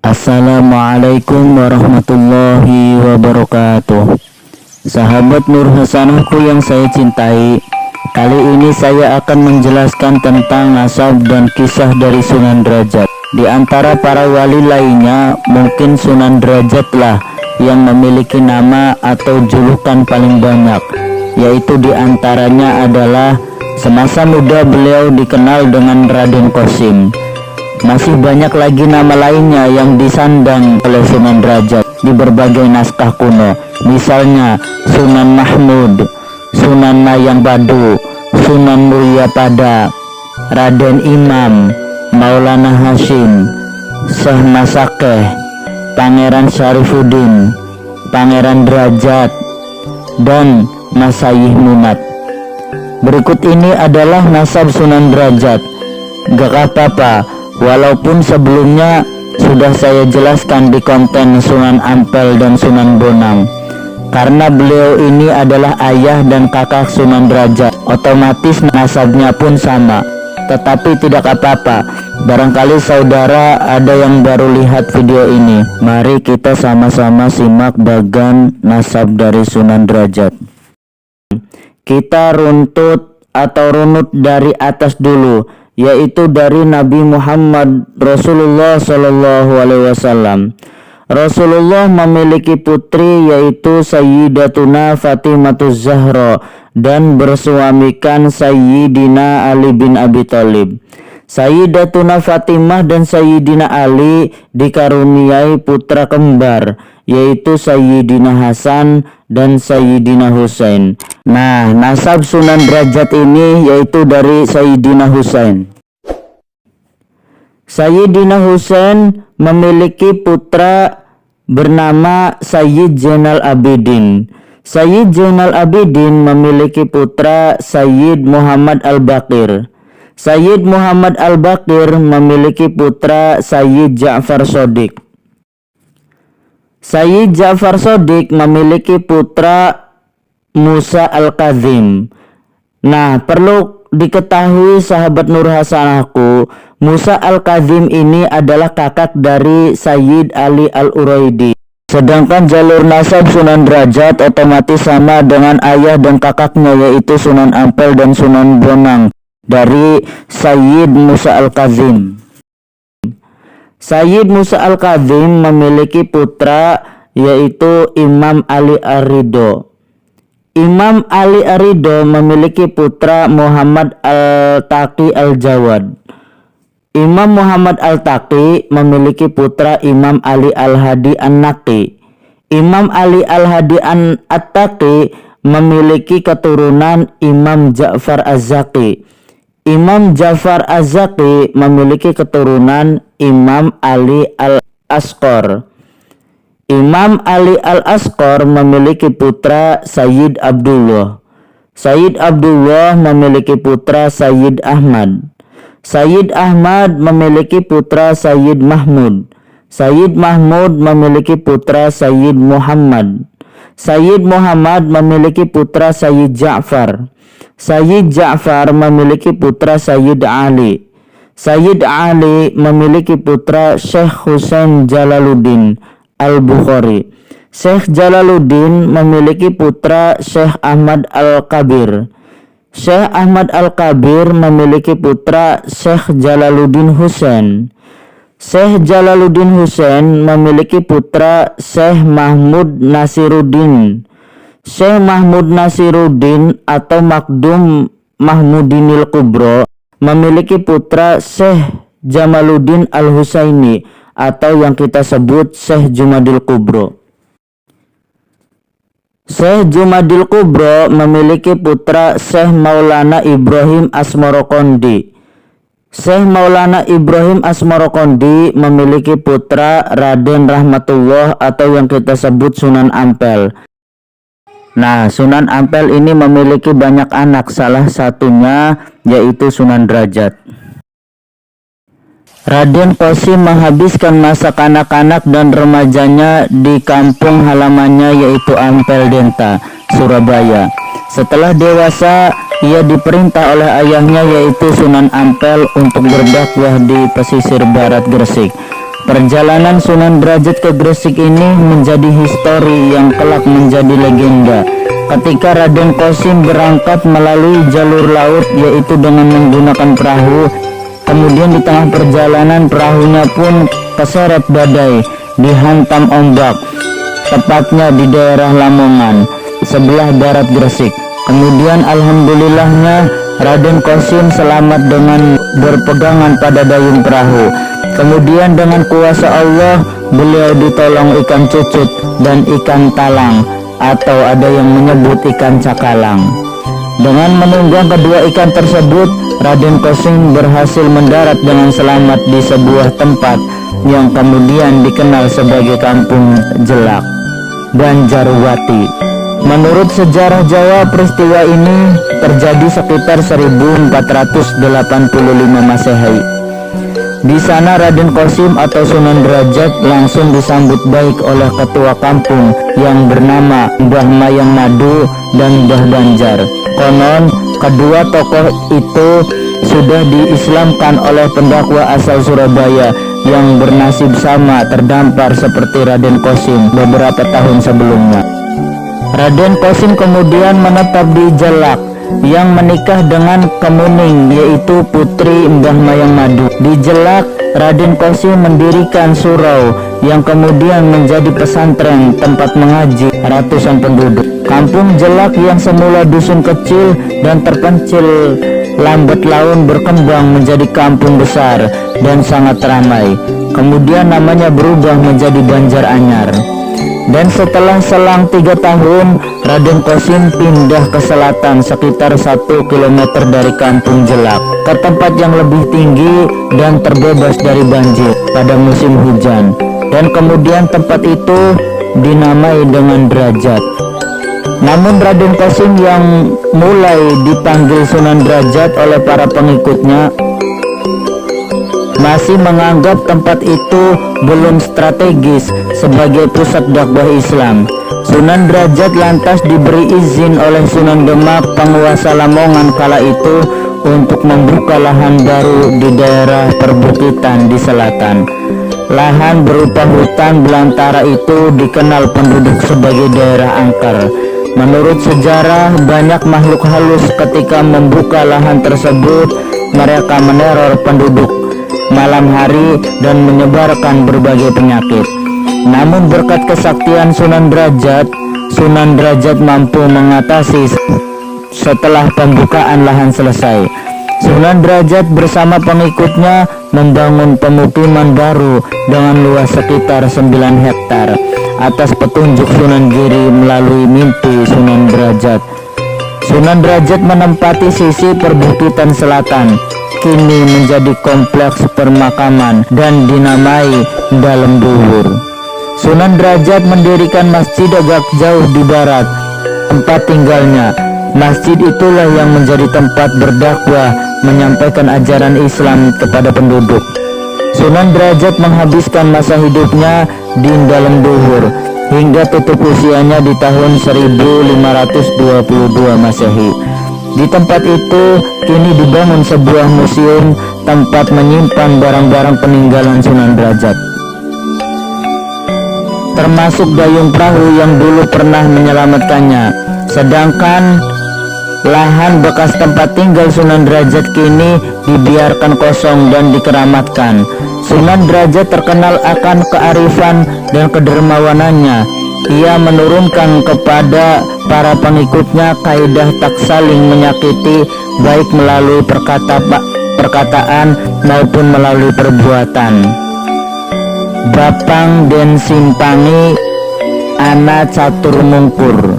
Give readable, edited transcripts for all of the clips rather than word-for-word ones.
Assalamualaikum warahmatullahi wabarakatuh. Sahabat Nur Hasanahku yang saya cintai, kali ini saya akan menjelaskan tentang nasab dan kisah dari Sunan Derajat. Di antara para wali lainnya, mungkin Sunan Derajat lah yang memiliki nama atau julukan paling banyak, yaitu di antaranya adalah semasa muda beliau dikenal dengan Raden Qasim. Masih banyak lagi nama lainnya yang disandang oleh Sunan Derajat di berbagai naskah kuno, misalnya Sunan Mahmud, Sunan Mayang Badu, Sunan Muria Pada, Raden Imam, Maulana Hashim, Syekh Masakeh, Pangeran Syarifuddin, Pangeran Derajat, dan Masayih Munat. Berikut ini adalah nasab Sunan Derajat. Gak apa-apa, walaupun sebelumnya sudah saya jelaskan di konten Sunan Ampel dan Sunan Bonang. Karena beliau ini adalah ayah dan kakak Sunan Derajat, otomatis nasabnya pun sama. Tetapi tidak apa-apa, barangkali saudara ada yang baru lihat video ini. Mari kita sama-sama simak bagan nasab dari Sunan Derajat. Kita runut dari atas dulu, yaitu dari Nabi Muhammad Rasulullah Shallallahu Alaihi Wasallam. Rasulullah memiliki putri yaitu Sayyidatuna Fatimatuz Zahra dan bersuamikan Sayyidina Ali bin Abi Thalib. Sayyidatuna Fatimah dan Sayyidina Ali dikaruniai putra kembar, yaitu Sayyidina Hasan dan Sayyidina Husain. Nah, nasab Sunan Derajat ini yaitu dari Sayyidina Husain. Sayyidina Husain memiliki putra bernama Sayyid Zainal Abidin. Sayyid Zainal Abidin memiliki putra Sayyid Muhammad Al-Baqir. Sayyid Muhammad Al-Baqir memiliki putra Sayyid Ja'far Shadiq. Sayyid Ja'far Shadiq memiliki putra Musa Al-Kazim. Nah, perlu diketahui sahabat Nur Hasanahku, Musa Al-Kazim ini adalah kakak dari Sayyid Ali Al-Uraidi. Sedangkan jalur nasab Sunan Derajat otomatis sama dengan ayah dan kakaknya, yaitu Sunan Ampel dan Sunan Bonang dari Sayyid Musa Al-Kazim. Sayyid Musa Al-Kazim memiliki putra yaitu Imam Ali Ar-Ridho. Imam Ali Ar-Ridho memiliki putra Muhammad Al-Taqi Al-Jawad. Imam Muhammad Al-Taqi memiliki putra Imam Ali Al-Hadi An-Naqi. Imam Ali Al-Hadi An-Taqi memiliki keturunan Imam Ja'far Az-Zaki. Imam Ja'far Az-Zaki memiliki keturunan Imam Ali Al-Asqar. Imam Ali Al-Asqar memiliki putra Sayyid Abdullah. Sayyid Abdullah memiliki putra Sayyid Ahmad. Sayyid Ahmad memiliki putra Sayyid Mahmud. Sayyid Mahmud memiliki putra Sayyid Muhammad. Sayyid Muhammad memiliki putra Sayyid Ja'far. Sayyid Ja'far memiliki putra Sayyid Ali. Sayyid Ali memiliki putra Syekh Husain Jalaluddin Al-Bukhari. Syekh Jalaluddin memiliki putra Syekh Ahmad Al-Kabir. Syekh Ahmad Al-Kabir memiliki putra Syekh Jalaluddin Husain. Syekh Jalaluddin Husain memiliki putra Syekh Mahmud Nasiruddin. Syekh Mahmud Nasiruddin atau Makdum Mahmudinil Kubro memiliki putra Syekh Jamaluddin Al-Husaini atau yang kita sebut Syekh Jumadil Kubro. Syekh Jumadil Kubro memiliki putra Syekh Maulana Ibrahim Asmorokondi. Syekh Maulana Ibrahim Asmorokondi memiliki putra Raden Rahmatullah atau yang kita sebut Sunan Ampel. Nah, Sunan Ampel ini memiliki banyak anak, salah satunya yaitu Sunan Derajat. Raden Qasim menghabiskan masa kanak-kanak dan remajanya di kampung halamannya yaitu Ampel Denta, Surabaya. Setelah dewasa, ia diperintah oleh ayahnya yaitu Sunan Ampel untuk berdakwah di pesisir barat Gresik. Perjalanan Sunan Derajat ke Gresik ini menjadi histori yang kelak menjadi legenda. Ketika Raden Qasim berangkat melalui jalur laut, yaitu dengan menggunakan perahu, kemudian di tengah perjalanan perahunya pun keseret badai, dihantam ombak, tepatnya di daerah Lamongan, sebelah barat Gresik. Kemudian alhamdulillahnya Raden Qasim selamat dengan berpegangan pada dayung perahu. Kemudian dengan kuasa Allah beliau ditolong ikan cucut dan ikan talang, atau ada yang menyebut ikan cakalang. Dengan menunggang kedua ikan tersebut, Raden Qasim berhasil mendarat dengan selamat di sebuah tempat yang kemudian dikenal sebagai Kampung Jelak, Banjarwati. Menurut sejarah Jawa, peristiwa ini terjadi sekitar 1485 Masehi. Di sana Raden Qasim atau Sunan Derajat langsung disambut baik oleh ketua kampung yang bernama Mbah Mayang Madu dan Mbah Banjar. Konon kedua tokoh itu sudah diislamkan oleh pendakwa asal Surabaya yang bernasib sama terdampar seperti Raden Qasim beberapa tahun sebelumnya. Raden Qasim kemudian menetap di Jelak yang menikah dengan Kemuning, yaitu putri Mbah Mayang Madu. Di Jelak, Raden Qasim mendirikan surau yang kemudian menjadi pesantren tempat mengaji ratusan penduduk. Kampung Jelak yang semula dusun kecil dan terpencil lambat laun berkembang menjadi kampung besar dan sangat ramai. Kemudian namanya berubah menjadi Banjaranyar. Dan setelah selang 3 tahun, Raden Qasim pindah ke selatan sekitar 1 km dari Kampung Jelak, ke tempat yang lebih tinggi dan terbebas dari banjir pada musim hujan. Dan kemudian tempat itu dinamai dengan Derajat. Namun Raden Qasim yang mulai dipanggil Sunan Derajat oleh para pengikutnya masih menganggap tempat itu belum strategis sebagai pusat dakwah Islam. Sunan Derajat lantas diberi izin oleh Sunan Demak, penguasa Lamongan kala itu, untuk membuka lahan baru di daerah perbukitan di selatan. Lahan berupa hutan belantara itu dikenal penduduk sebagai daerah angker. Menurut sejarah, banyak makhluk halus ketika membuka lahan tersebut. Mereka meneror penduduk malam hari dan menyebarkan berbagai penyakit. Namun berkat kesaktian Sunan Derajat mampu mengatasi setelah pembukaan lahan selesai. Sunan Derajat bersama pengikutnya membangun pemukiman baru dengan luas sekitar 9 hektar atas petunjuk Sunan Giri melalui mimpi Sunan Derajat. Sunan Derajat menempati sisi perbukitan selatan, kini menjadi kompleks permakaman dan dinamai Dalem Duhur. Sunan Derajat mendirikan masjid agak jauh di barat tempat tinggalnya. Masjid itulah yang menjadi tempat berdakwah, menyampaikan ajaran Islam kepada penduduk. Sunan Derajat menghabiskan masa hidupnya di Dalem Duhur hingga tutup usianya di tahun 1522 Masehi. Di tempat itu kini dibangun sebuah museum tempat menyimpan barang-barang peninggalan Sunan Derajat, termasuk dayung perahu yang dulu pernah menyelamatkannya. Sedangkan lahan bekas tempat tinggal Sunan Derajat kini dibiarkan kosong dan dikeramatkan. Sunan Derajat terkenal akan kearifan dan kedermawanannya. Ia menurunkan kepada para pengikutnya kaidah tak saling menyakiti, baik melalui perkataan maupun melalui perbuatan. Bapang den simpangi ana catur mungkur.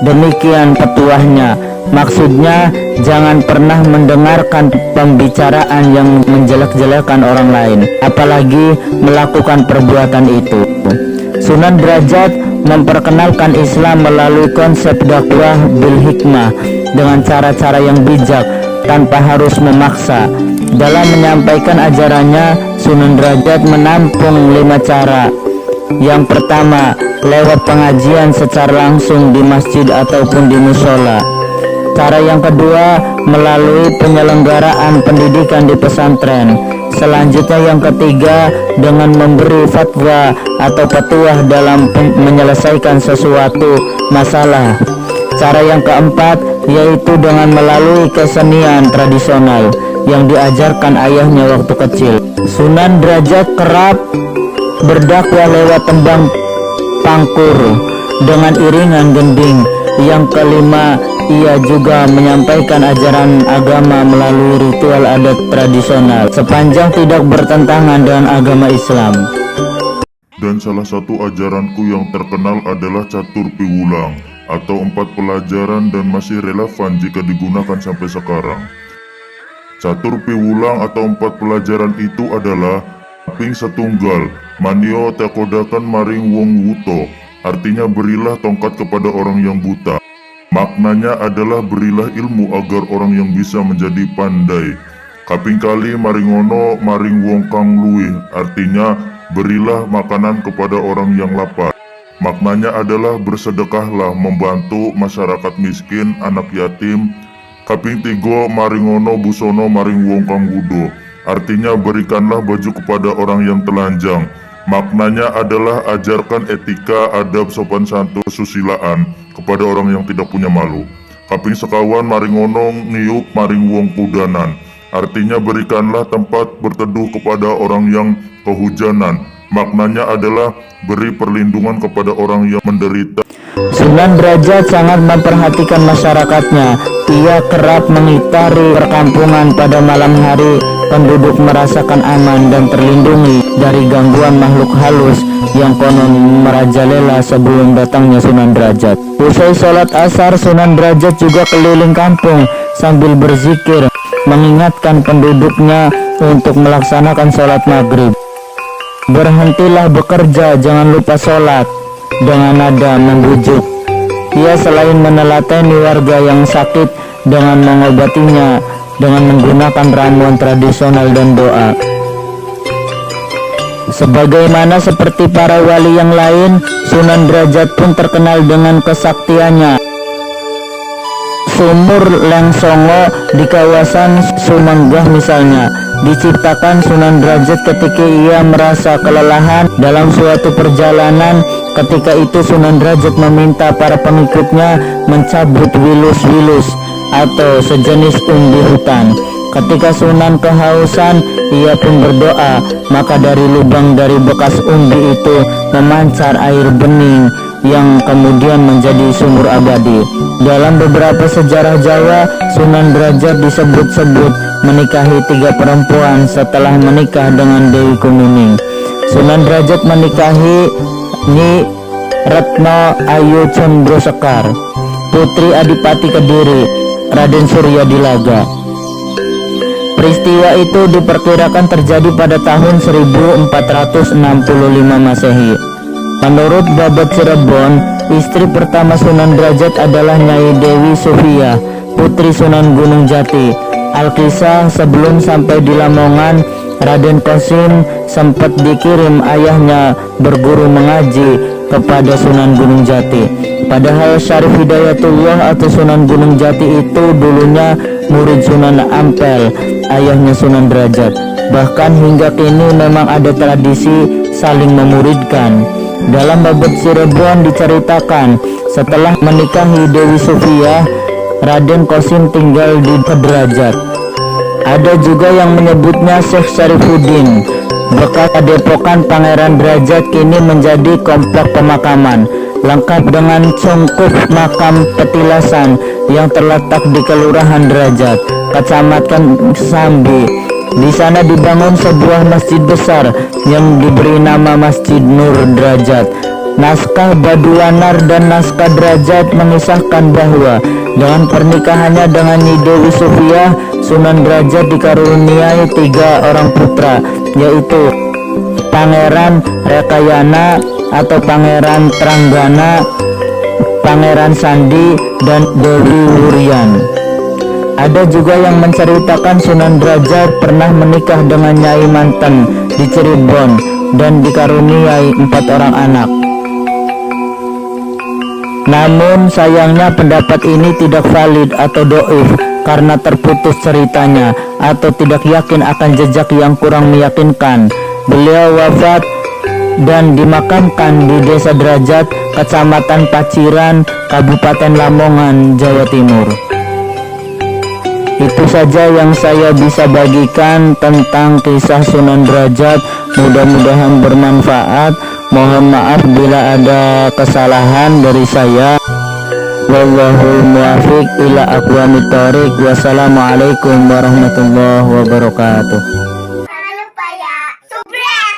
Demikian petuahnya. Maksudnya jangan pernah mendengarkan pembicaraan yang menjelek-jelekan orang lain, apalagi melakukan perbuatan itu. Sunan Derajat memperkenalkan Islam melalui konsep dakwah bil hikmah dengan cara-cara yang bijak tanpa harus memaksa. Dalam menyampaikan ajarannya, Sunan Derajat menampung 5 cara. Yang pertama, lewat pengajian secara langsung di masjid ataupun di musola. Cara yang kedua, melalui penyelenggaraan pendidikan di pesantren. Selanjutnya yang ketiga, dengan memberi fatwa atau petuah dalam menyelesaikan sesuatu masalah. Cara yang keempat yaitu dengan melalui kesenian tradisional yang diajarkan ayahnya waktu kecil. Sunan Derajat kerap berdakwah lewat tembang pangkur dengan iringan gending. Yang kelima, ia juga menyampaikan ajaran agama melalui ritual adat tradisional sepanjang tidak bertentangan dengan agama Islam. Dan salah satu ajaranku yang terkenal adalah catur piwulang atau 4 pelajaran dan masih relevan jika digunakan sampai sekarang. Catur piwulang atau 4 pelajaran itu adalah ping setunggal, manio tekodakan maring wong wuto, artinya berilah tongkat kepada orang yang buta. Maknanya adalah berilah ilmu agar orang yang bisa menjadi pandai. Kaping kali maringono maring wong kang luwih, artinya berilah makanan kepada orang yang lapar. Maknanya adalah bersedekahlah membantu masyarakat miskin, anak yatim. Kaping tigo maringono busono maring wong kang wudo, artinya berikanlah baju kepada orang yang telanjang. Maknanya adalah ajarkan etika, adab, sopan santun, kesusilaan kepada orang yang tidak punya malu. Kaping sekawan maringono niup maring wong kudanan, artinya berikanlah tempat berteduh kepada orang yang kehujanan. Maknanya adalah beri perlindungan kepada orang yang menderita. Sunan Derajat sangat memperhatikan masyarakatnya. Ia kerap mengitari perkampungan pada malam hari. Penduduk merasakan aman dan terlindungi dari gangguan makhluk halus yang konon merajalela sebelum datangnya Sunan Derajat. Usai sholat asar, Sunan Derajat juga keliling kampung sambil berzikir, mengingatkan penduduknya untuk melaksanakan sholat maghrib. Berhentilah bekerja, jangan lupa sholat, dengan nada membujuk. Ia selain menelateni warga yang sakit dengan mengobatinya dengan menggunakan ramuan tradisional dan doa. Sebagaimana seperti para wali yang lain, Sunan Derajat pun terkenal dengan kesaktiannya. Sumur Lengsongo di kawasan Sumenggah misalnya diciptakan Sunan Derajat ketika ia merasa kelelahan dalam suatu perjalanan. Ketika itu Sunan Derajat meminta para pengikutnya mencabut wilus-wilus atau sejenis umbi hutan. Ketika Sunan kehausan, ia pun berdoa, maka dari lubang dari bekas umbi itu memancar air bening yang kemudian menjadi sumur abadi. Dalam beberapa sejarah Jawa, Sunan Derajat disebut-sebut menikahi 3 perempuan setelah menikah dengan Dewi Kumining. Sunan Derajat menikahi Nyi Retno Ayu Condro Sekar, putri Adipati Kediri, Raden Surya Dilaga. Peristiwa itu diperkirakan terjadi pada tahun 1465 Masehi. Menurut Babat Cirebon, istri pertama Sunan Derajat adalah Nyai Dewi Sofia, putri Sunan Gunung Jati. Alkisah sebelum sampai di Lamongan, Raden Qasim sempat dikirim ayahnya berguru mengaji kepada Sunan Gunung Jati. Padahal Syarif Hidayatullah atau Sunan Gunung Jati itu dulunya murid Sunan Ampel, ayahnya Sunan Derajat. Bahkan hingga kini memang ada tradisi saling memuridkan. Dalam Babat Cirebon diceritakan, setelah menikahi Dewi Sofia, Raden Qasim tinggal di Derajat. Ada juga yang menyebutnya Syekh Syarifuddin. Bekas padepokan Pangeran Derajat kini menjadi komplek pemakaman, lengkap dengan cungkup makam petilasan yang terletak di Kelurahan Derajat, Kecamatan Sambi. Di sana dibangun sebuah masjid besar yang diberi nama Masjid Nur Derajat. Naskah Baduanar dan naskah Derajat mengisahkan bahwa dengan pernikahannya dengan Nyi Dewi Sofia, Sunan Derajat dikaruniai 3 orang putra, yaitu Pangeran Rekayana atau Pangeran Tranggana, Pangeran Sandi, dan Dewi Wurian. Ada juga yang menceritakan Sunan Derajat pernah menikah dengan Nyai Manten di Cirebon dan dikaruniai 4 orang anak. Namun sayangnya pendapat ini tidak valid atau doif karena terputus ceritanya. atau tidak yakin akan jejak yang kurang meyakinkan. Beliau wafat dan dimakamkan di Desa Derajat, Kecamatan Paciran, Kabupaten Lamongan, Jawa Timur. Itu saja yang saya bisa bagikan tentang kisah Sunan Derajat. Mudah-mudahan bermanfaat. Mohon maaf bila ada kesalahan dari saya. Wallahul muwaffiq ila aqwamit thoriq. Wassalamualaikum warahmatullahi wabarakatuh. Jangan lupa ya, subscribe.